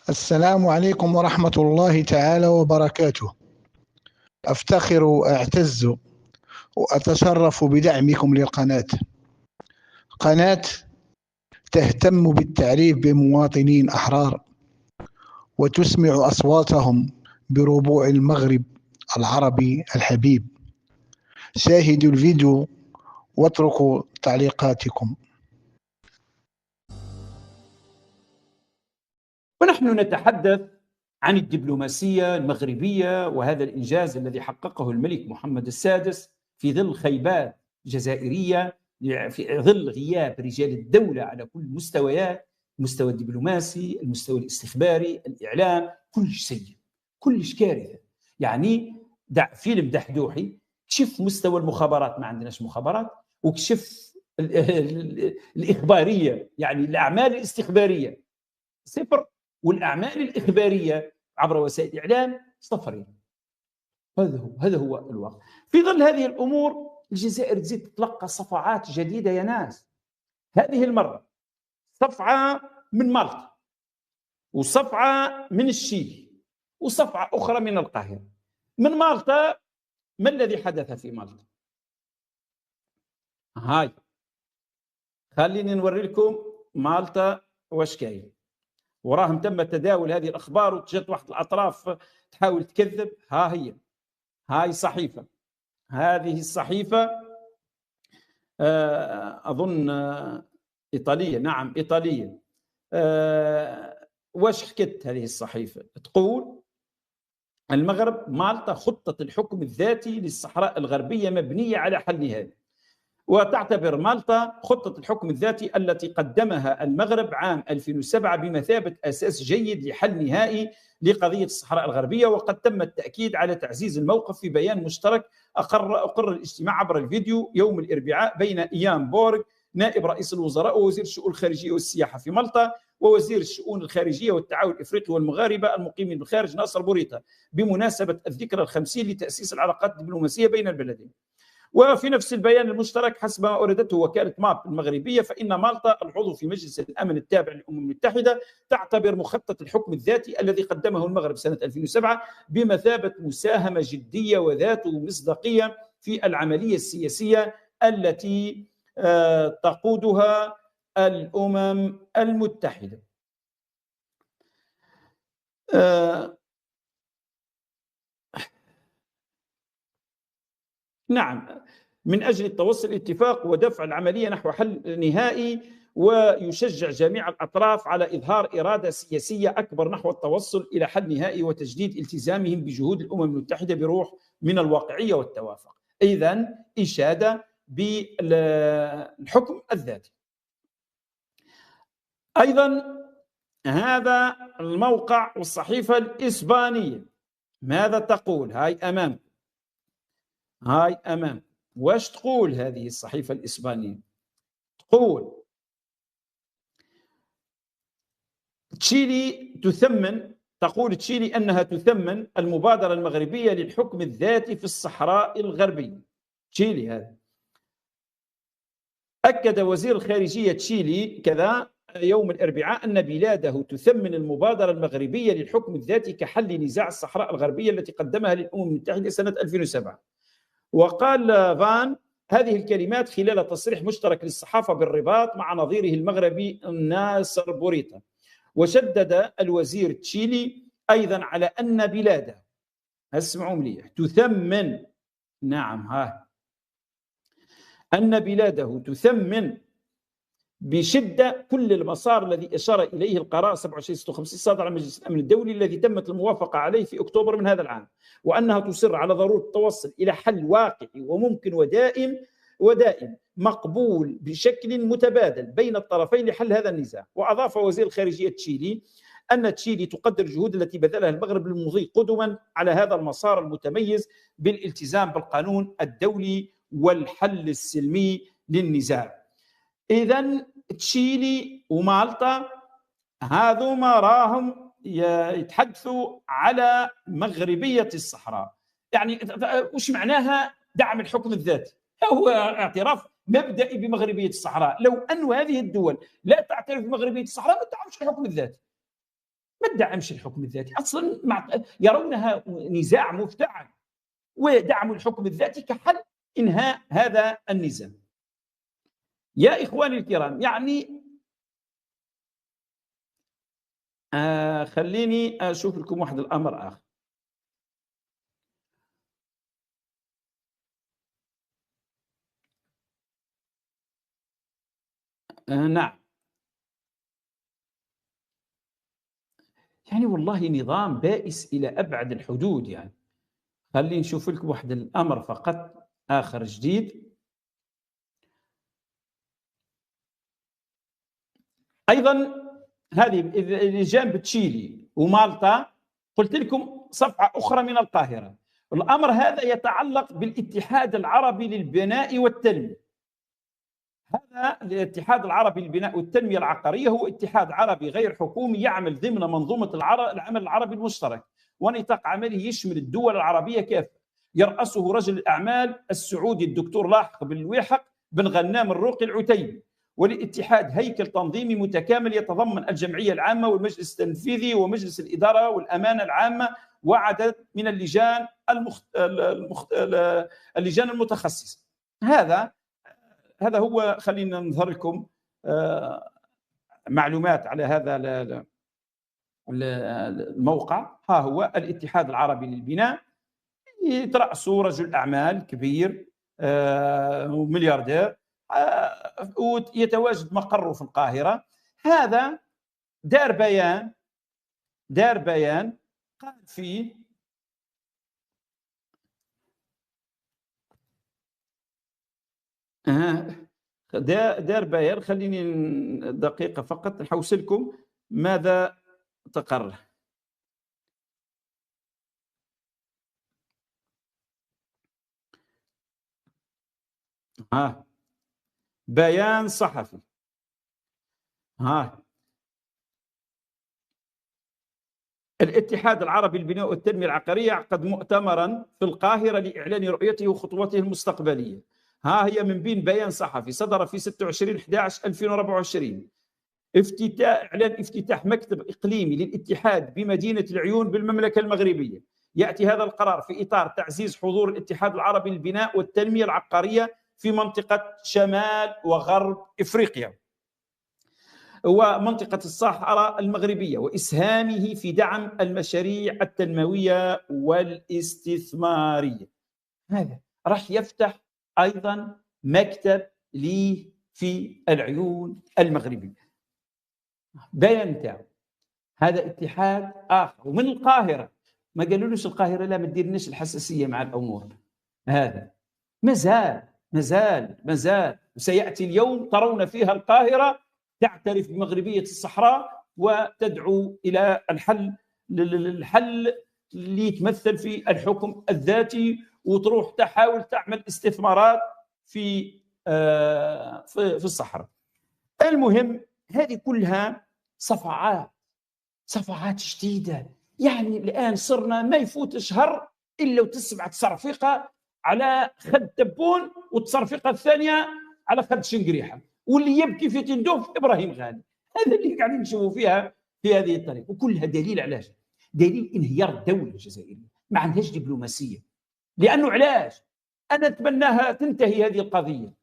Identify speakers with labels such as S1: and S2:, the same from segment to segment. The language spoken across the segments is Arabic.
S1: السلام عليكم ورحمة الله تعالى وبركاته. أفتخر وأعتز وأتشرف بدعمكم للقناة. قناة تهتم بالتعريف بمواطنين أحرار وتسمع أصواتهم بربوع المغرب العربي الحبيب. شاهدوا الفيديو واتركوا تعليقاتكم.
S2: ونحن نتحدث عن الدبلوماسية المغربية وهذا الإنجاز الذي حققه الملك محمد السادس في ظل خيبات جزائرية، في ظل غياب رجال الدولة على كل المستويات، المستوى الدبلوماسي، المستوى الاستخباري، الإعلام، كلش سيء، كلش كارثة. يعني فيلم دحدوحي كشف مستوى المخابرات، ما عندناش مخابرات، وكشف الإخبارية، يعني الأعمال الاستخبارية صفر، والأعمال الإخبارية عبر وسائل الإعلام صفر. هذا هو الواقع. في ظل هذه الأمور الجزائر تزيد تتلقى صفعات جديدة يا ناس. هذه المرة صفعة من مالطا، وصفعة من الشيلي، وصفعة أخرى من القاهرة. من مالطا، ما الذي حدث في مالطا؟ هاي خليني نوري لكم مالطا واش كاين. وراهم تم تداول هذه الأخبار وجت واحد الأطراف تحاول تكذب. هاي صحيفة، هذه الصحيفة أظن إيطالية، نعم إيطالية. واش حكت هذه الصحيفة؟ تقول: المغرب مالطا خطة الحكم الذاتي للصحراء الغربية مبنية على حل نهائي. وتعتبر مالطا خطة الحكم الذاتي التي قدمها المغرب عام 2007 بمثابة أساس جيد لحل نهائي لقضية الصحراء الغربية. وقد تم التأكيد على تعزيز الموقف في بيان مشترك أقر الاجتماع عبر الفيديو يوم الأربعاء بين إيان بورغ نائب رئيس الوزراء ووزير الشؤون الخارجية والسياحة في مالطا، ووزير الشؤون الخارجية والتعاون الإفريقي والمغاربة المقيمين بالخارج ناصر بوريطة، بمناسبة الذكرى ال50 لتأسيس العلاقات الدبلوماسية بين البلدين. وفي نفس البيان المشترك حسب ما أوردته وكالة ماب المغربية، فإن مالطا العضو في مجلس الأمن التابع للأمم المتحدة تعتبر مخطط الحكم الذاتي الذي قدمه المغرب سنة 2007 بمثابة مساهمة جدية وذات مصداقية في العملية السياسية التي تقودها الأمم المتحدة. نعم، من أجل التوصل لاتفاق ودفع العملية نحو حل نهائي، ويشجع جميع الأطراف على إظهار إرادة سياسية أكبر نحو التوصل إلى حل نهائي وتجديد التزامهم بجهود الأمم المتحدة بروح من الواقعية والتوافق. إذن إشادة بالحكم الذاتي. أيضا هذا الموقع والصحيفة الإسبانية ماذا تقول؟ هاي أمام. واش تقول هذه الصحيفة الإسبانية؟ تقول: تقول تشيلي أنها تثمن المبادرة المغربية للحكم الذاتي في الصحراء الغربية. تشيلي هذا. أكد وزير الخارجية تشيلي كذا يوم الأربعاء أن بلاده تثمن المبادرة المغربية للحكم الذاتي كحل نزاع الصحراء الغربية التي قدمها للأمم المتحدة سنة 2007. وقال فان هذه الكلمات خلال تصريح مشترك للصحافة بالرباط مع نظيره المغربي ناصر بوريطة. وشدد الوزير تشيلي أيضا على أن بلاده، اسمعوا مليح، تثمن، نعم أن بلاده تثمن بشدة كل المسار الذي أشار إليه القرار 2756 الصادر عن مجلس الأمن الدولي الذي تمت الموافقة عليه في أكتوبر من هذا العام، وأنها تصر على ضرورة التوصل إلى حل واقعي وممكن ودائم مقبول بشكل متبادل بين الطرفين لحل هذا النزاع. وأضاف وزير الخارجية تشيلي أن تشيلي تقدر الجهود التي بذلها المغرب للمضي قدما على هذا المسار المتميز بالالتزام بالقانون الدولي والحل السلمي للنزاع. إذن تشيلي ومالطا هذوما راهم يتحدثوا على مغربية الصحراء. يعني وش معناها دعم الحكم الذاتي؟ هو اعتراف مبدئي بمغربية الصحراء. لو أن هذه الدول لا تعترف بمغربية الصحراء ما تدعمش الحكم الذاتي. ما تدعمش الحكم الذاتي أصلا، يرونها نزاع مفتعل، ودعم الحكم الذاتي كحل إنهاء هذا النزاع. يا إخواني الكرام، يعني خليني أشوف لكم واحد الأمر آخر. نعم، يعني والله نظام بائس إلى أبعد الحدود. يعني خليني نشوف لكم واحد الأمر فقط آخر جديد. أيضا هذه لجان بتشيلي ومالطا، قلت لكم صفحة أخرى من القاهرة. الأمر هذا يتعلق بالاتحاد العربي للبناء والتنمية. هذا الاتحاد العربي للبناء والتنمية العقارية هو اتحاد عربي غير حكومي يعمل ضمن منظومة العمل العربي المشترك، ونطاق عمله يشمل الدول العربية كافة. يرأسه رجل الأعمال السعودي الدكتور لاحق بن الويحق بن غنام الروقي العتيبي. والاتحاد هيكل تنظيمي متكامل يتضمن الجمعية العامة والمجلس التنفيذي ومجلس الإدارة والأمانة العامة وعدد من اللجان المتخصصة. هذا هو. خلينا نظهر لكم معلومات على هذا الموقع. ها هو الاتحاد العربي للبناء، يترأسه رجل أعمال كبير وملياردير، ويتواجد مقره في القاهرة. هذا دار بيان قال فيه دار بيان، خليني دقيقة فقط نحوس لكم ماذا تقرر. بيان صحفي. الاتحاد العربي للبناء والتنمية العقارية عقد مؤتمرا في القاهرة لإعلان رؤيته وخطواته المستقبلية. هي من بين بيان صحفي صدر في 26/11/2024. إعلان افتتاح مكتب إقليمي للاتحاد بمدينة العيون بالمملكة المغربية. يأتي هذا القرار في إطار تعزيز حضور الاتحاد العربي للبناء والتنمية العقارية في منطقة شمال وغرب إفريقيا ومنطقة الصحراء المغربية، وإسهامه في دعم المشاريع التنموية والاستثمارية. هذا راح يفتح أيضا مكتب لي في العيون المغربية. بيان تاعو هذا اتحاد آخر ومن القاهرة. ما قالولوش القاهرة لا ما تديرناش الحساسية مع الأمور. هذا مازال وسيأتي اليوم ترون فيها القاهرة تعترف بمغربية الصحراء وتدعو إلى الحل اللي يتمثل في الحكم الذاتي، وتروح تحاول تعمل استثمارات في الصحراء. المهم هذه كلها صفعات جديدة. يعني الآن صرنا ما يفوت شهر إلا وتسمع تصرفيقة على خد تبون والتصرفيقة الثانية على خد شنقريحة، واللي يبكي في تندوف إبراهيم غالي. هذا اللي قاعدين نشوفوا فيها في هذه الطريقة، وكلها دليل علاش؟ دليل انهيار الدولة الجزائرية، ما عندهاش دبلوماسية. لأنه علاش؟ أنا أتمناها تنتهي هذه القضية،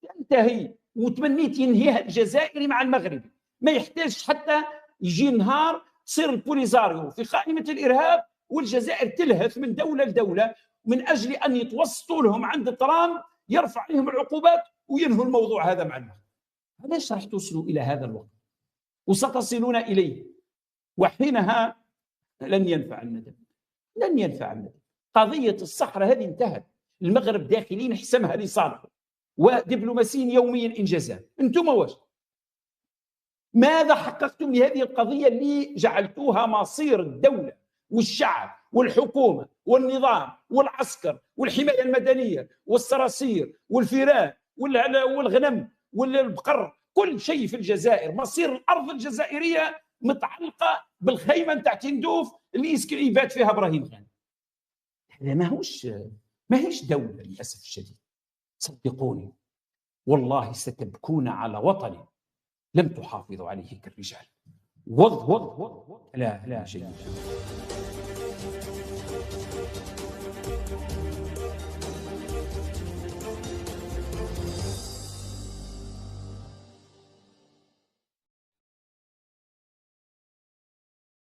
S2: تنتهي، وتمنيت ينهيها الجزائري مع المغربي. ما يحتاج حتى يجي نهار تصير البوليزاريو في قائمة الإرهاب والجزائر تلهث من دولة لدولة من أجل أن يتوسطوا لهم عند ترامب يرفع عليهم العقوبات وينهوا الموضوع هذا مع المغرب. علاش راح توصلوا إلى هذا الوقت؟ وستصلون إليه، وحينها لن ينفع الندم. قضية الصحراء هذه انتهت. المغرب داخلين حسمها لصالحه ودبلوماسيين يوميا إنجازات. أنتم واش؟ ماذا حققتم لهذه القضية اللي جعلتوها مصير الدولة والشعب والحكومة والنظام والعسكر والحماية المدنية والصراصير والفيران والغنم والبقر، كل شيء في الجزائر، مصير الأرض الجزائرية متعلقة بالخيمة نتاع تندوف اللي يبات فيها إبراهيم غالي. هذا ماهيش دولة للأسف الشديد. صدقوني والله ستبكون على وطن لم تحافظوا عليه كالرجال. وض لا جيد.